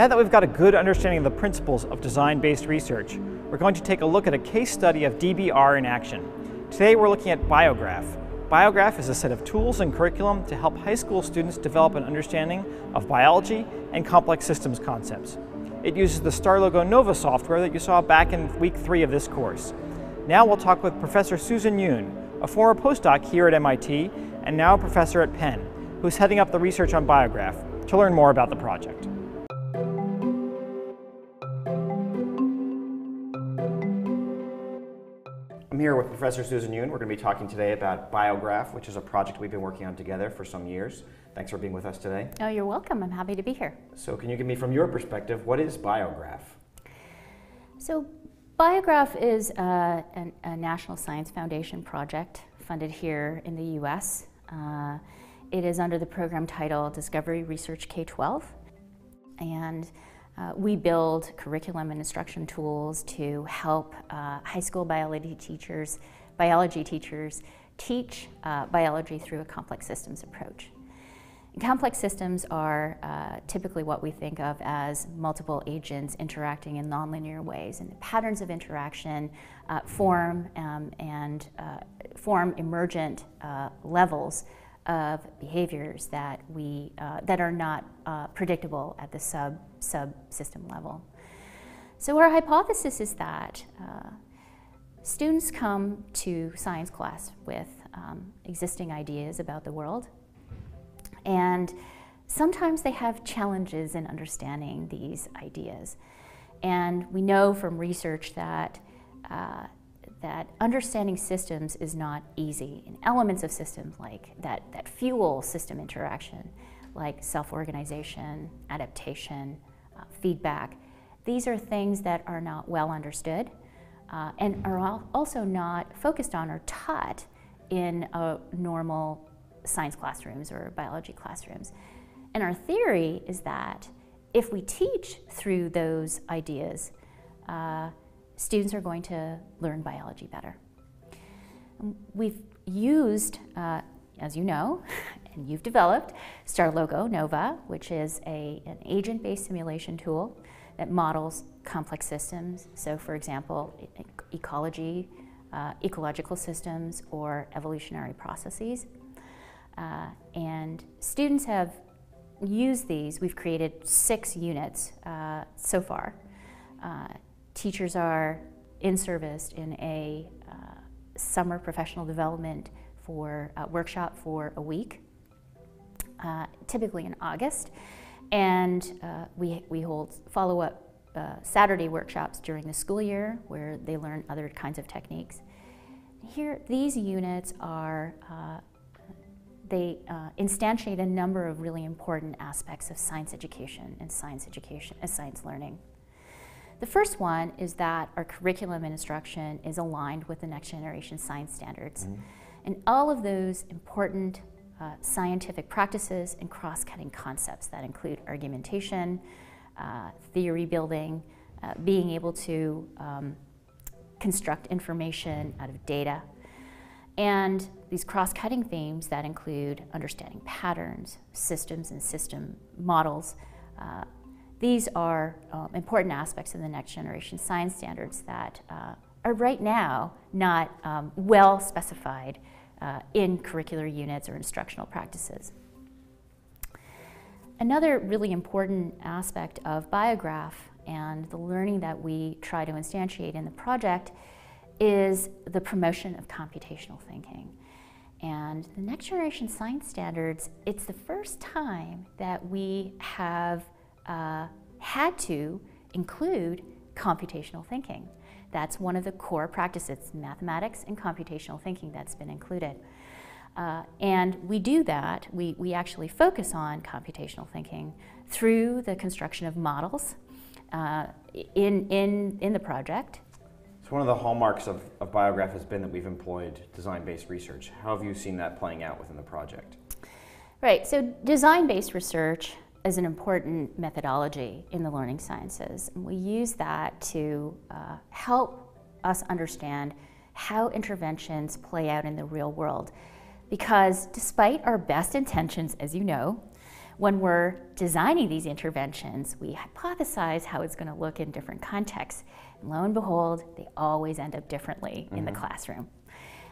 Now that we've got a good understanding of the principles of design-based research, we're going to take a look at a case study of DBR in action. Today we're looking at Biograph. Biograph is a set of tools and curriculum to help high school students develop an understanding of biology and complex systems concepts. It uses the StarLogo Nova software that you saw back in week 3 of this course. Now we'll talk with Professor Susan Yoon, a former postdoc here at MIT and now a professor at Penn, who's heading up the research on Biograph, to learn more about the project. I'm here with Professor Susan Yoon. We're going to be talking today about Biograph, which is a project we've been working on together for some years. Thanks for being with us today. Oh, you're welcome. I'm happy to be here. So can you give me, from your perspective, what is Biograph? So Biograph is a National Science Foundation project funded here in the U.S. It is under the program title Discovery Research K-12, and we build curriculum and instruction tools to help high school biology teachers teach biology through a complex systems approach. And complex systems are typically what we think of as multiple agents interacting in nonlinear ways, and the patterns of interaction form emergent levels of behaviors that are not predictable at the subsystem level. So our hypothesis is that students come to science class with existing ideas about the world, and sometimes they have challenges in understanding these ideas. And we know from research that understanding systems is not easy. And elements of systems like that fuel system interaction, like self-organization, adaptation, feedback, these are things that are not well understood and are also not focused on or taught in normal science classrooms or biology classrooms. And our theory is that if we teach through those ideas, students are going to learn biology better. We've used, as you know, and you've developed, StarLogo Nova, which is an agent-based simulation tool that models complex systems. So for example, ecology, ecological systems, or evolutionary processes. And students have used these. We've created 6 units so far. Teachers are in service in a summer professional development workshop for a week, typically in August. And we hold follow-up Saturday workshops during the school year where they learn other kinds of techniques. Here, these units are they instantiate a number of really important aspects of science education and science learning. The first one is that our curriculum and instruction is aligned with the next generation science standards. Mm-hmm. And all of those important scientific practices and cross-cutting concepts that include argumentation, theory building, being able to construct information out of data, and these cross-cutting themes that include understanding patterns, systems, and system models. These are important aspects of the next generation science standards that are right now not well specified in curricular units or instructional practices. Another really important aspect of Biograph and the learning that we try to instantiate in the project is the promotion of computational thinking. And the next generation science standards, it's the first time that we have had to include computational thinking. That's one of the core practices, mathematics and computational thinking, that's been included. And we do that, we actually focus on computational thinking through the construction of models in the project. So one of the hallmarks of Biograph has been that we've employed design-based research. How have you seen that playing out within the project? Right, so design-based research is an important methodology in the learning sciences. And we use that to help us understand how interventions play out in the real world. Because despite our best intentions, as you know, when we're designing these interventions, we hypothesize how it's going to look in different contexts. And lo and behold, they always end up differently in the classroom.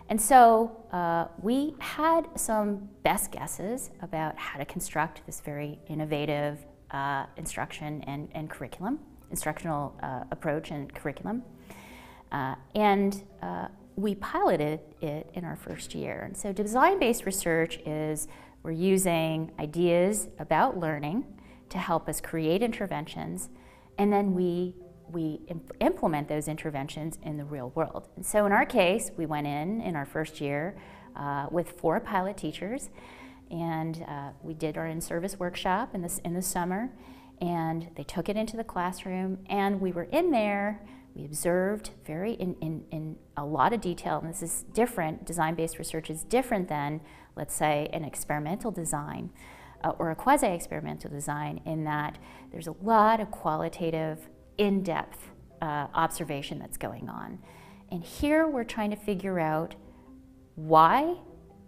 And so we had some best guesses about how to construct this very innovative instruction and curriculum, instructional approach and curriculum. We piloted it in our first year. And so design-based research is we're using ideas about learning to help us create interventions, and then we implement those interventions in the real world. And so in our case, we went in our first year with 4 pilot teachers, and we did our in-service workshop in the summer, and they took it into the classroom, and we were in there. We observed very in a lot of detail, and this is different. Design-based research is different than, let's say, an experimental design or a quasi-experimental design, in that there's a lot of qualitative, in-depth observation that's going on. And here we're trying to figure out why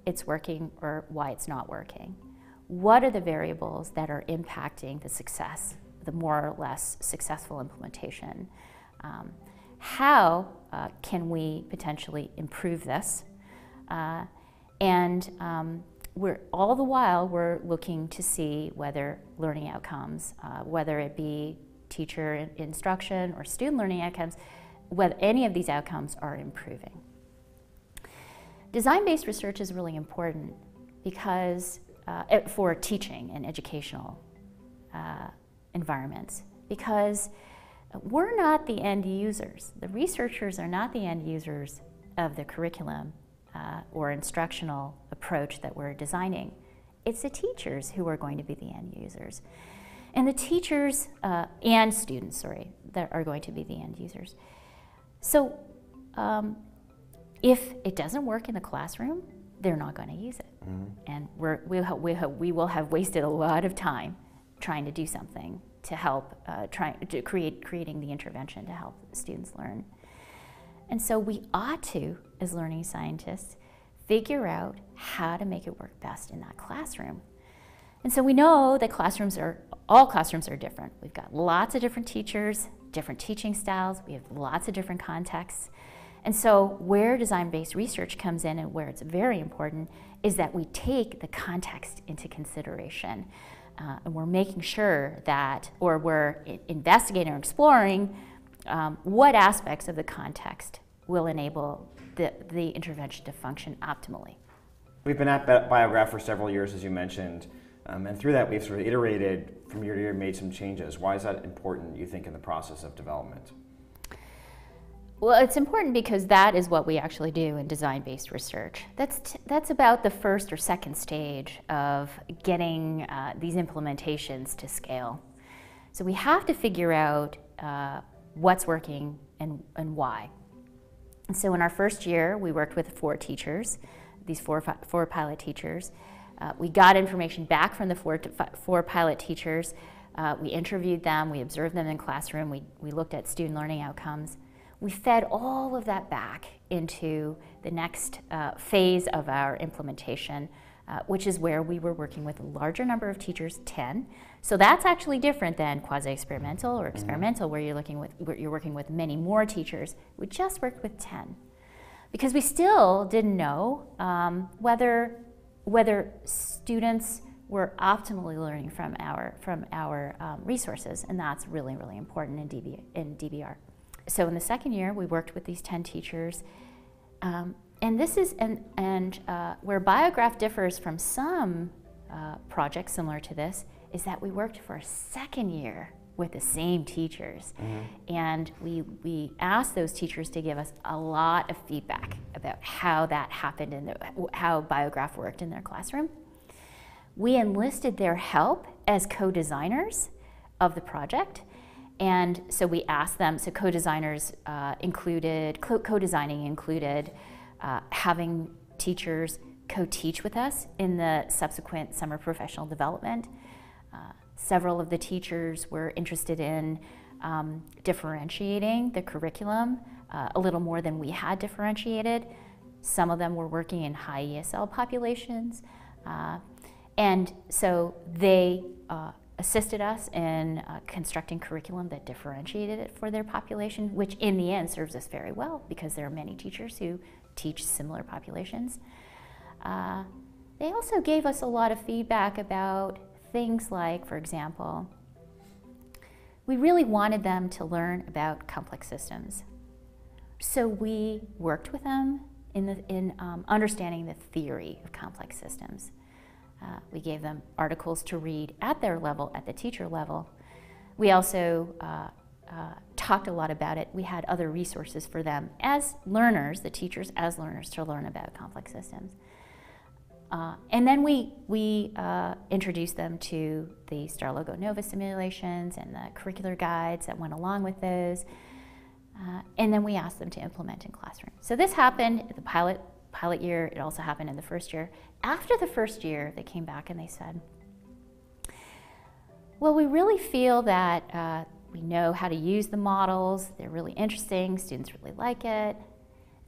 it's working or why it's not working. What are the variables that are impacting the success, the more or less successful implementation? How can we potentially improve this? We're all the while we're looking to see whether learning outcomes, whether it be teacher instruction or student learning outcomes, whether any of these outcomes are improving. Design-based research is really important because for teaching and educational environments, because we're not the end users. The researchers are not the end users of the curriculum or instructional approach that we're designing. It's the teachers who are going to be the end users. And the teachers and students, that are going to be the end users. So if it doesn't work in the classroom, they're not going to use it. And we will have wasted a lot of time trying to do something to help, creating the intervention to help students learn. And so we ought to, as learning scientists, figure out how to make it work best in that classroom. And so we know that all classrooms are different. We've got lots of different teachers, different teaching styles, we have lots of different contexts. And so where design-based research comes in, and where it's very important, is that we take the context into consideration. And we're making sure that, or we're investigating or exploring what aspects of the context will enable the intervention to function optimally. We've been at Biograph for several years, as you mentioned, and through that we've sort of iterated from year to year, made some changes. Why is that important, you think, in the process of development? Well, it's important because that is what we actually do in design-based research. That's about the first or second stage of getting these implementations to scale. So we have to figure out what's working and why. And so in our first year, we worked with 4 teachers, these four pilot teachers. We got information back from the four pilot teachers. We interviewed them, we observed them in classroom, we looked at student learning outcomes. We fed all of that back into the next phase of our implementation, which is where we were working with a larger number of teachers, 10. So that's actually different than quasi-experimental or experimental, where you're working with many more teachers. We just worked with 10 because we still didn't know whether students were optimally learning from our resources, and that's really, really important in DBR. So in the second year, we worked with these 10 teachers, and this is where Biograph differs from some projects similar to this, is that we worked for a second year with the same teachers, and we asked those teachers to give us a lot of feedback about how that happened and how Biograph worked in their classroom. We enlisted their help as co-designers of the project. And so we asked them, so co-designers co-designing included having teachers co-teach with us in the subsequent summer professional development. Several of the teachers were interested in differentiating the curriculum a little more than we had differentiated. Some of them were working in high ESL populations. And so they assisted us in constructing curriculum that differentiated it for their population, which in the end serves us very well because there are many teachers who teach similar populations. They also gave us a lot of feedback about things like, for example, we really wanted them to learn about complex systems. So we worked with them in understanding the theory of complex systems. We gave them articles to read at their level, at the teacher level. We also talked a lot about it. We had other resources for them as learners, the teachers as learners, to learn about complex systems. And then we introduced them to the Star Logo Nova simulations and the curricular guides that went along with those. And then we asked them to implement in classrooms. So this happened in the pilot year. It also happened in the first year. After the first year, they came back and they said, well, we really feel that we know how to use the models. They're really interesting. Students really like it.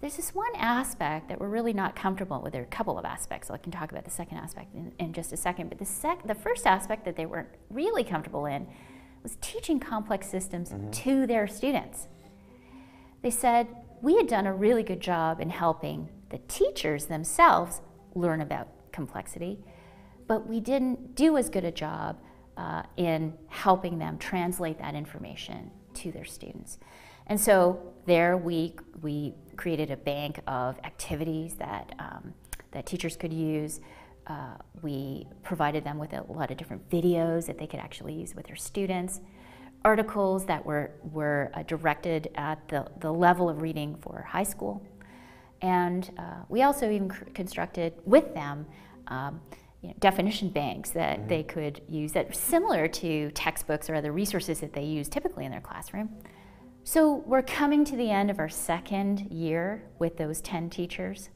There's this one aspect that we're really not comfortable with. There are a couple of aspects, so I can talk about the second aspect in just a second. But the first aspect that they weren't really comfortable in was teaching complex systems to their students. They said, we had done a really good job in helping the teachers themselves learn about complexity, but we didn't do as good a job in helping them translate that information to their students. And so there we created a bank of activities that, that teachers could use. We provided them with a lot of different videos that they could actually use with their students, articles that were directed at the level of reading for high school. And we also even constructed with them definition banks that they could use that were similar to textbooks or other resources that they use typically in their classroom. So we're coming to the end of our second year with those 10 teachers.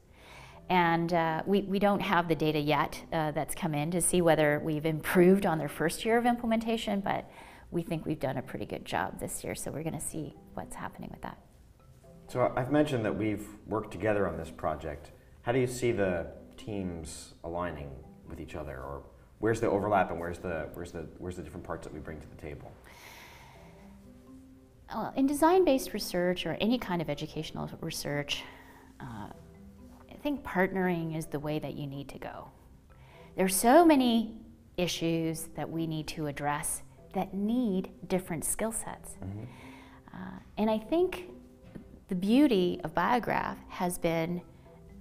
And we don't have the data yet that's come in to see whether we've improved on their first year of implementation, but we think we've done a pretty good job this year, so we're going to see what's happening with that. So I've mentioned that we've worked together on this project. How do you see the teams aligning with each other, or where's the overlap and where's the different parts that we bring to the table? In design-based research or any kind of educational research, I think partnering is the way that you need to go. There are so many issues that we need to address that need different skill sets. And I think the beauty of Biograph has been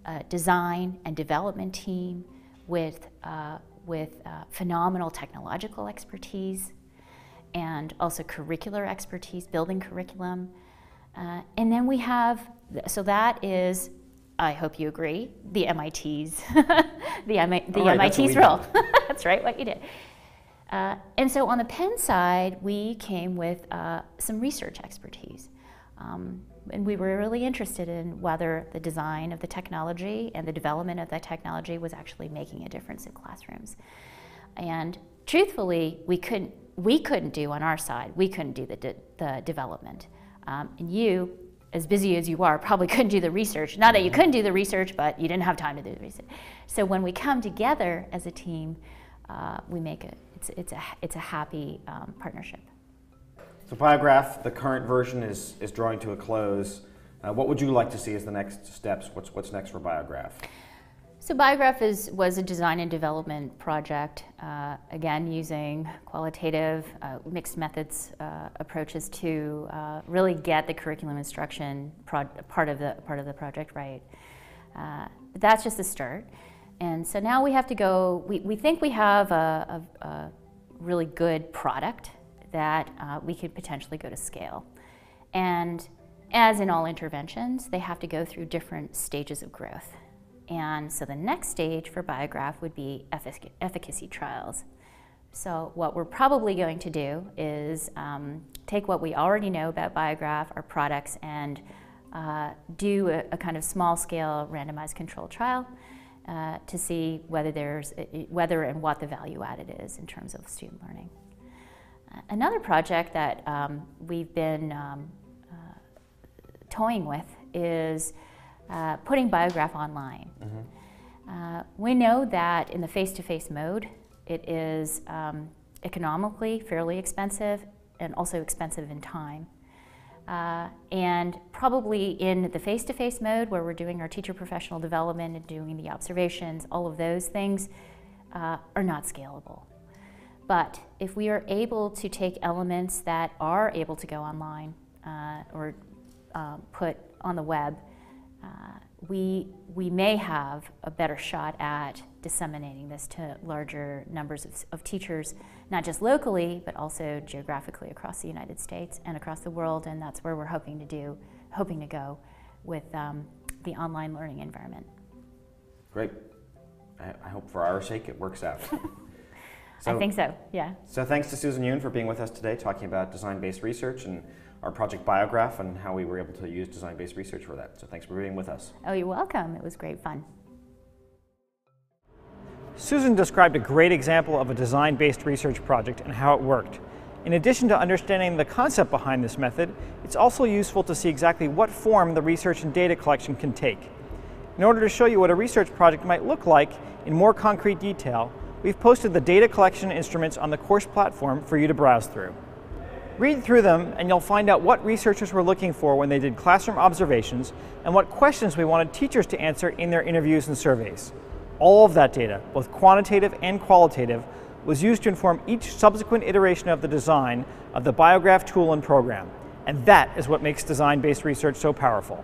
a design and development team with phenomenal technological expertise and also curricular expertise, building curriculum. And then we have, so that is, I hope you agree, the MIT's, MIT's role. That's right, what you did. And so on the Penn side, we came with some research expertise. And we were really interested in whether the design of the technology and the development of that technology was actually making a difference in classrooms. And truthfully, we couldn't do on our side, we couldn't do the development. And you, as busy as you are, probably couldn't do the research. Not that you couldn't do the research, but you didn't have time to do the research. So when we come together as a team, we make it's a happy partnership. So Biograph, the current version is drawing to a close. What would you like to see as the next steps? What's next for Biograph? So Biograph was a design and development project, again using qualitative mixed methods approaches to really get the curriculum instruction part of the project right. But that's just the start. And so now we have to go, we think we have a really good product that we could potentially go to scale. And as in all interventions, they have to go through different stages of growth. And so the next stage for Biograph would be efficacy trials. So what we're probably going to do is take what we already know about Biograph, our products, and do a kind of small-scale randomized controlled trial to see whether and what the value added is in terms of student learning. Another project that we've been toying with is putting Biograph online. We know that in the face-to-face mode, It is economically fairly expensive and also expensive in time. And probably in the face-to-face mode where we're doing our teacher professional development and doing the observations, all of those things are not scalable. But if we are able to take elements that are able to go online or put on the web, we may have a better shot at disseminating this to larger numbers of teachers, not just locally, but also geographically across the United States and across the world, and that's where we're hoping to go with the online learning environment. Great. I hope for our sake it works out. I think so, yeah. So thanks to Susan Yoon for being with us today, talking about design-based research and our project Biograph and how we were able to use design-based research for that. So thanks for being with us. Oh, you're welcome. It was great fun. Susan described a great example of a design-based research project and how it worked. In addition to understanding the concept behind this method, it's also useful to see exactly what form the research and data collection can take. In order to show you what a research project might look like in more concrete detail, we've posted the data collection instruments on the course platform for you to browse through. Read through them and you'll find out what researchers were looking for when they did classroom observations and what questions we wanted teachers to answer in their interviews and surveys. All of that data, both quantitative and qualitative, was used to inform each subsequent iteration of the design of the Biograph tool and program. And that is what makes design-based research so powerful.